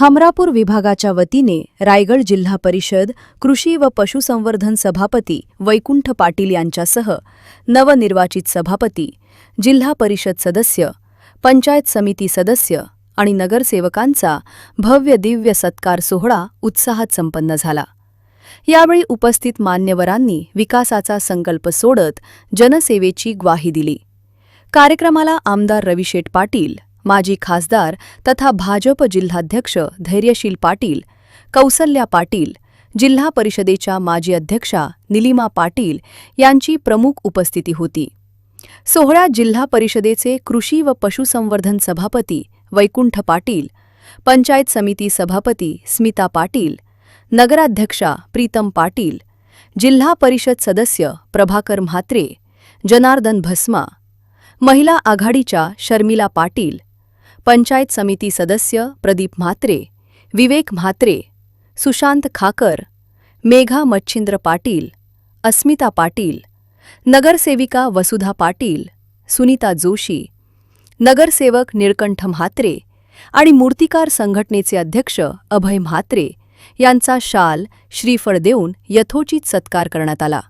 हमरापूर विभागाच्या वतीने रायगड जिल्हा परिषद कृषी व पशुसंवर्धन सभापती वैकुंठ पाटील यांच्यासह नवनिर्वाचित सभापती, जिल्हा परिषद सदस्य, पंचायत समिती सदस्य आणि नगरसेवकांचा भव्य दिव्य सत्कार सोहळा उत्साहात संपन्न झाला। यावेळी उपस्थित मान्यवरांनी विकासाचा संकल्प सोडत जनसेवेची ग्वाही दिली। कार्यक्रमाला आमदार रविशेठ पाटील, माजी खासदार तथा भाजप जिल्हाध्यक्ष धैर्यशील पाटील, कौसल्या पाटील, जिल्हा परिषदेच्या माजी अध्यक्षा निलिमा पाटील यांची प्रमुख उपस्थिती होती। सोहळ्यात जिल्हा परिषदेचे कृषी व पशुसंवर्धन सभापती वैकुंठ पाटील, पंचायत समिती सभापती स्मिता पाटील, नगराध्यक्षा प्रीतम पाटील, जिल्हा परिषद सदस्य प्रभाकर म्हात्रे, जनार्दन भस्मा, महिला आघाडीच्या शर्मिला पाटील, पंचायत समिती सदस्य प्रदीप म्हात्रे, विवेक म्हात्रे, सुशांत खाकर, मेघा मच्छिंद्र पाटील, अस्मिता पाटील, नगरसेविका वसुधा पाटील, सुनीता जोशी, नगरसेवक निळकंठ म्हात्रे आणि मूर्तिकार संघटनेचे अध्यक्ष अभय म्हात्रे यांचा शाल, श्रीफळ देऊन यथोचित सत्कार करण्यात आला।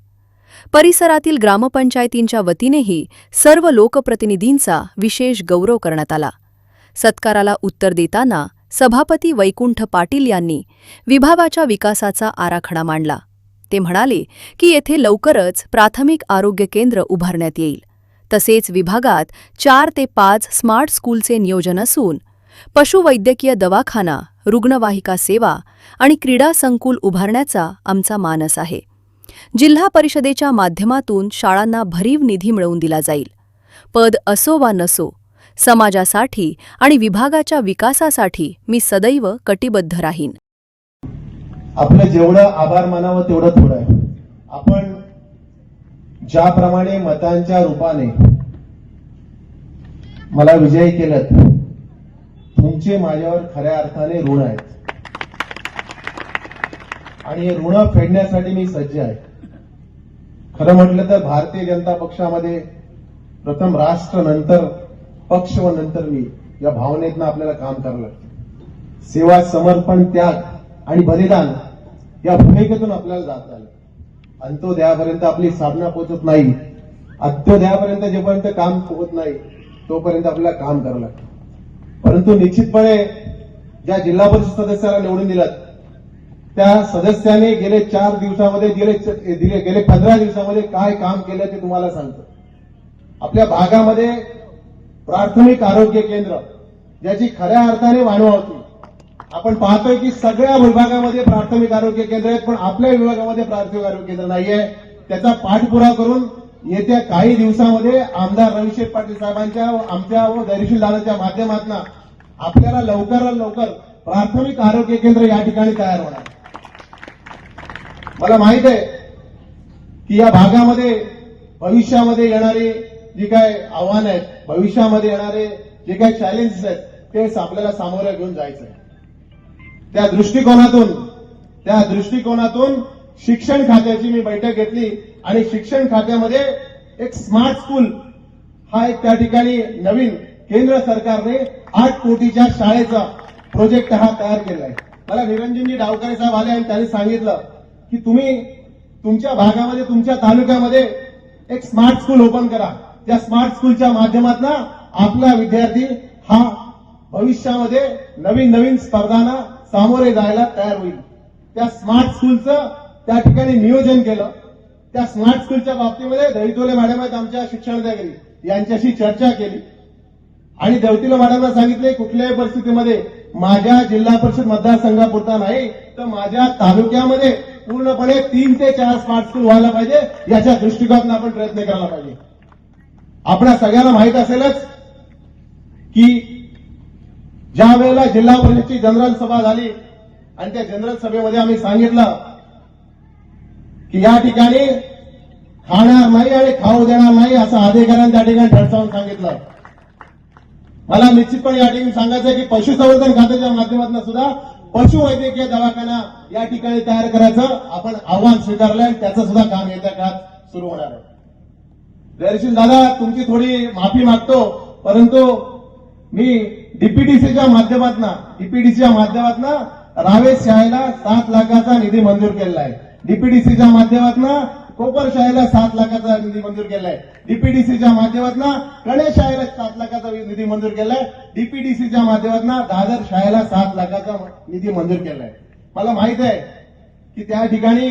परिसरातील ग्रामपंचायतींच्या वतीनेही सर्व लोकप्रतिनिधींचा विशेष गौरव करण्यात आला। सत्काराला उत्तर देताना सभापती वैकुंठ पाटील यांनी विभागाच्या विकासाचा आराखडा मांडला। ते म्हणाले की येथे लवकरच प्राथमिक आरोग्य केंद्र उभारण्यात येईल। तसेच विभागात 4 ते 5 स्मार्ट स्कूलचे नियोजन असून पशुवैद्यकीय दवाखाना, रुग्णवाहिका सेवा आणि क्रीडा संकुल उभारण्याचा आमचा मानस आहे। जिल्हा परिषदेच्या माध्यमातून शाळांना भरीव निधी मिळवून दिला जाईल। पद असो वा नसो, समाजासाठी आणि विभागाच्या विकासासाठी मी सदैव कटिबद्ध राहीन। आपलं जेवढं आभार मानावं तेवढं थोडं आहे। आपण ज्याप्रमाणे मतांच्या रूपाने मला विजयी केलं, तुमचे माझ्यावर खऱ्या अर्थाने ऋण आहेत आणि हे ऋण फेडण्यासाठी मी सज्ज आहे। खरं म्हटलं तर भारतीय जनता पक्षामध्ये प्रथम राष्ट्र, नंतर पक्ष व नंतर मी, या भावनेतनं आपल्याला काम करावं लागतं। सेवा, समर्पण, त्याग आणि बलिदान या भूमिकेतून आपल्याला जाता आलं। अंत्योदयापर्यंत आपली साधना पोहोचत नाही, अंत्योदयापर्यंत जेपर्यंत काम पोहोचत नाही तोपर्यंत आपल्याला काम करावं लागतं। परंतु निश्चितपणे ज्या जिल्हा परिषद सदस्याला निवडून दिलात त्या सदस्याने गेले 4 दिवसामध्ये गेले 15 दिवसामध्ये काय काम केलं ते तुम्हाला सांगतो। आपल्या भागामध्ये प्राथमिक आरोग्य केंद्र ज्याची खऱ्या अर्थाने वानवा होती। आपण पाहतोय की सगळ्या विभागामध्ये प्राथमिक आरोग्य केंद्र आहेत, पण आपल्या विभागामध्ये प्राथमिक आरोग्य केंद्र नाहीये। त्याचा पाठपुरावा करून येत्या काही दिवसामध्ये आमदार रविशेठ पाटील साहेबांच्या, आमच्या व धैर्यशील दादाच्या माध्यमातून आपल्याला लवकरात लवकर प्राथमिक आरोग्य केंद्र या ठिकाणी तयार होणार। मला माहित आहे की या भागामध्ये भविष्यामध्ये येणारी जी काय आव्हानं आहेत, भविष्यामध्ये येणारे जे काही चॅलेंजेस आहेत तेच आपल्याला सामोरे घेऊन जायचं आहे। त्या दृष्टिकोनातून शिक्षण खात्याची मी बैठक घेतली आणि शिक्षण खात्यामध्ये एक स्मार्ट स्कूल हा एक त्या ठिकाणी नवीन केंद्र सरकारने 8 कोटीच्या शाळेचा प्रोजेक्ट हा तयार केला आहे। मला निरंजनजी डावकरे साहेब आले आणि त्यांनी सांगितलं की तुम्ही तुमच्या भागामध्ये, तुमच्या तालुक्यामध्ये एक स्मार्ट स्कूल ओपन करा। त्या स्मार्ट स्कूलच्या माध्यमातून आपला विद्यार्थी हा भविष्यामध्ये नवीन स्पर्धांना सामोरे जायला तयार होईल। त्या स्मार्ट स्कूलचं त्या ठिकाणी नियोजन केलं। त्या स्मार्ट स्कूलच्या बाबतीमध्ये दहितोले मॅडम आहेत आमच्या शिक्षणाधिकारी, यांच्याशी चर्चा केली आणि दहितोले मॅडमला सांगितले कुठल्याही परिस्थितीमध्ये माझ्या जिल्हा परिषद मतदारसंघापुरता नाही तर माझ्या तालुक्यामध्ये पूर्णपणे 3 ते 4 स्मार्ट स्कूल व्हायला पाहिजे, याच्या दृष्टिकोनातून आपण प्रयत्न करायला पाहिजे। आपल्या सगळ्यांना माहित असेलच की ज्या वेळेला जिल्हा परिषदची जनरल सभा झाली आणि त्या जनरल सभेमध्ये आम्ही सांगितलं की या ठिकाणी खाणार नाही आणि खाऊ देणार नाही असं अधिकाऱ्यांनी त्या ठिकाणी ठणकावून सांगितलं। मला निश्चितपणे या ठिकाणी सांगायचं आहे की पशुसंवर्धन खात्याच्या माध्यमातून सुद्धा पशुवैद्यकीय दवाखाना या ठिकाणी तयार करायचं आपण आव्हान स्वीकारलंय आणि त्याचं सुद्धा काम येत्या काळात सुरू होणार आहे। धैर्यशील दादा, तुमची थोडी माफी मागतो, परंतु मी डीपीडीसीच्या माध्यमातून रावे शाळेला 7 लाखाचा निधी मंजूर केलेला आहे. डीपीडीसीच्या माध्यमातून कोपर शाळेला 7 लाखाचा निधी मंजूर केलाय. डीपीडीसीच्या माध्यमातून गणेश शाळेला 7 लाखाचा निधी मंजूर केलाय. डीपीडीसीच्या माध्यमातून दादर शाळेला 7 लाखाचा निधी मंजूर केलाय. मला माहित आहे की त्या ठिकाणी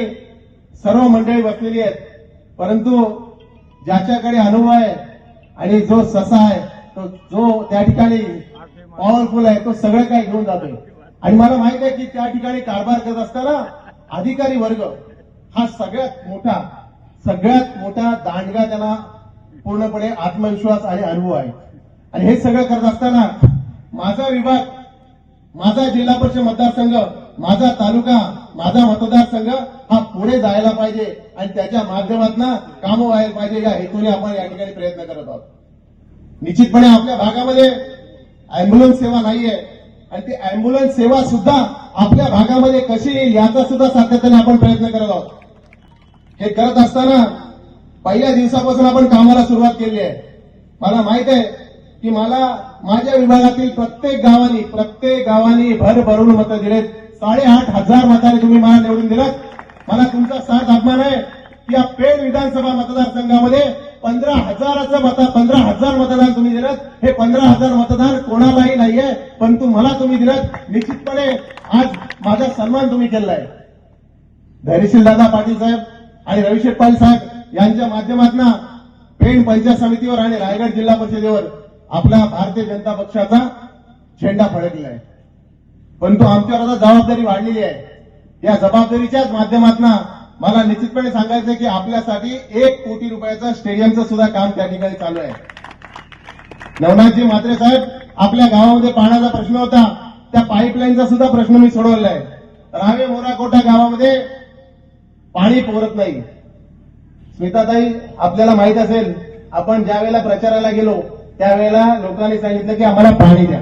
सर्व मंडळी बसलेली आहेत, परंतु ज्याच्याकडे अनुभव आहे आणि जो ससा आहे तो जो त्या ठिकाणी पॉवरफुल आहे तो सगळं काही घेऊन जातोय. आणि मला माहित आहे की त्या ठिकाणी कारभार करत असताना अधिकारी वर्ग हा सगळ्यात मोठा दांडगा, त्यांना पूर्णपणे आत्मविश्वास आणि अनुभव आहे. आणि हे सगळं करत असताना माझा विभाग, माझा जिल्हा परिषद मतदारसंघ, माझा तालुका, माझा मतदारसंघ हा पुढे जायला पाहिजे आणि त्याच्या माध्यमातून कामं व्हायला पाहिजे या हेतूने आपण या ठिकाणी प्रयत्न करत आहोत. निश्चितपणे आपल्या भागामध्ये अँब्युलन्स सेवा नाहीये आणि ती अँब्युलन्स सेवा सुद्धा आपल्या भागामध्ये कशी येईल याचा सुद्धा सातत्याने आपण प्रयत्न करत आहोत. हे करत असताना पहिल्या दिवसापासून आपण कामाला सुरुवात केली आहे. मला माहित आहे की मला माझ्या विभागातील प्रत्येक गावांनी भरभरून मतं दिलेत. 8,500 मतांनी तुम्ही मला निवडून दिलात. मला तुमचा साथ अभिमान आहे की या पेण विधानसभा मतदारसंघामध्ये 15,000 मतदान तुम्ही दिलं. हे 15,000 मतदान कोणालाही नाहीये, परंतु मला तुम्ही दिलं. निश्चितपणे आज माझा सन्मान तुम्ही केलाय. धैर्यशील दादा पाटील साहेब आणि रविशेठ पाटील साहेब यांच्या माध्यमातून पेण पंचायत समितीवर आणि रायगड जिल्हा परिषदेवर आपला भारतीय जनता पक्षाचा झेंडा फडकलेला आहे. परंतु आमच्यावर आता जबाबदारी वाढलेली आहे. या जबाबदारीच्याच माध्यमातून मला निश्चितपणे सांगायचं की आपल्यासाठी 1 कोटी रुपयाचं स्टेडियमचं सुद्धा काम त्या ठिकाणी चालू आहे. नवनाथजी म्हात्रे साहेब, आपल्या गावामध्ये पाण्याचा प्रश्न होता, त्या पाईपलाईनचा सुद्धा प्रश्न मी सोडवला आहे. रावे मोराकोटा गावामध्ये पाणी पुरत नाही. स्मिताताई, आपल्याला माहित असेल, आपण ज्या वेळेला प्रचाराला गेलो त्यावेळेला लोकांनी सांगितलं की आम्हाला पाणी द्या,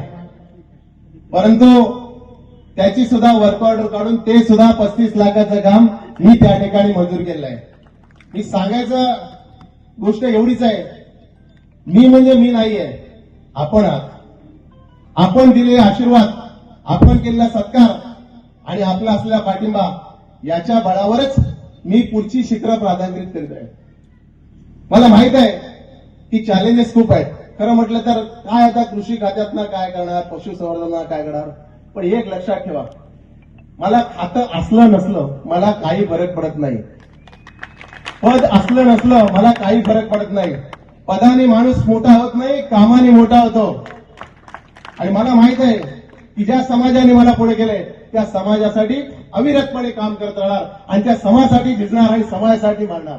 परंतु त्याची सुद्धा वर्क ऑर्डर काढून ते सुद्धा 35 लाखाचं काम मी त्या ठिकाणी मंजूर केलं आहे. मी सांगायचं गोष्ट एवढीच आहे, मी म्हणजे मी नाहीये, आपण आहात. आपण दिलेले आशीर्वाद, आपण केलेला सत्कार आणि आपला असलेला पाठिंबा याच्या बळावरच मी पुढची शिखरं प्राधान्यित करीत आहे. मला माहित आहे की चॅलेंजेस खूप आहेत. खरं म्हटलं तर काय आता कृषी खात्यातनं काय करणार, पशुसंवर्धनात काय करणार, पण एक लक्षात ठेवा, मला खातं असलं नसलं मला काही फरक पडत नाही. पद असलं नसलं मला काही फरक पडत नाही. पदाने माणूस मोठा होत नाही, कामाने मोठा होतो. आणि मला माहित आहे की ज्या समाजाने मला पुढे केले त्या समाजासाठी अविरतपणे काम करत राहणार आणि त्या समाजासाठी झिजणार आणि समाजासाठी मारणार.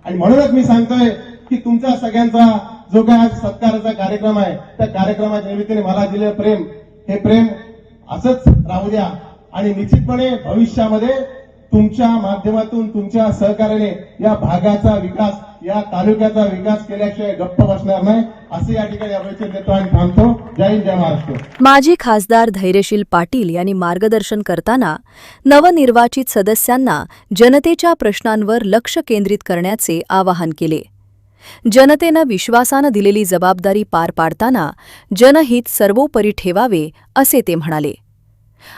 आणि म्हणूनच मी सांगतोय की तुमचा सगळ्यांचा जो काय आज सत्काराचा कार्यक्रम आहे त्या कार्यक्रमाच्या निमित्ताने मला दिलेलं प्रेम, हे प्रेम असंच राहू द्या. आणि निश्चितपणे भविष्यामध्ये तुमच्या माध्यमातून, तुमच्या सहकार्याने या भागाचा विकास, या तालुक्याचा विकास केल्याशिवाय गप्प बसणार नाही, असे या ठिकाणी अपेक्षा देतो आणि थांबतो. जय हिंद, जय महाराष्ट्र. माजी खासदार धैर्यशील पाटील यांनी मार्गदर्शन करताना नवनिर्वाचित सदस्यांना जनतेच्या प्रश्नांवर लक्ष केंद्रित करण्याचे आवाहन केले. जनतेनं विश्वासानं दिलेली जबाबदारी पार पाडताना जनहित सर्वोपरी ठेवावे, असे ते म्हणाले.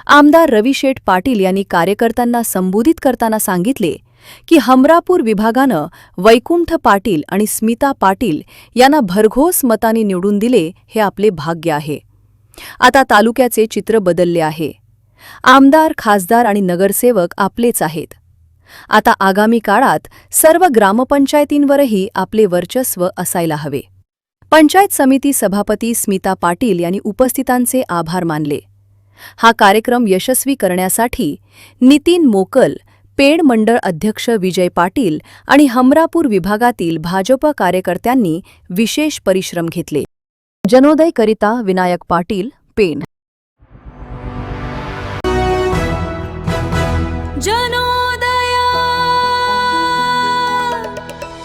आमदार रविशेठ पाटील यांनी कार्यकर्त्यांना संबोधित करताना सांगितले की हमरापूर विभागानं वैकुंठ पाटील आणि स्मिता पाटील यांना भरघोस मतांनी निवडून दिले, हे आपले भाग्य आहे. आता तालुक्याचे चित्र बदलले आहे. आमदार, खासदार आणि नगरसेवक आपलेच आहेत. आता आगामी काळात सर्व ग्रामपंचायतींवरही आपले वर्चस्व असायला हवे. पंचायत समिती सभापती स्मिता पाटील यांनी उपस्थितांचे आभार मानले. हा कार्यक्रम यशस्वी करण्यासाठी नितीन मोकल, पेड मंडळ अध्यक्ष विजय पाटील आणि हमरापूर विभागातील भाजप कार्यकर्त्यांनी विशेष परिश्रम घेतले. जनोदयकरिता विनायक पाटील, पेण.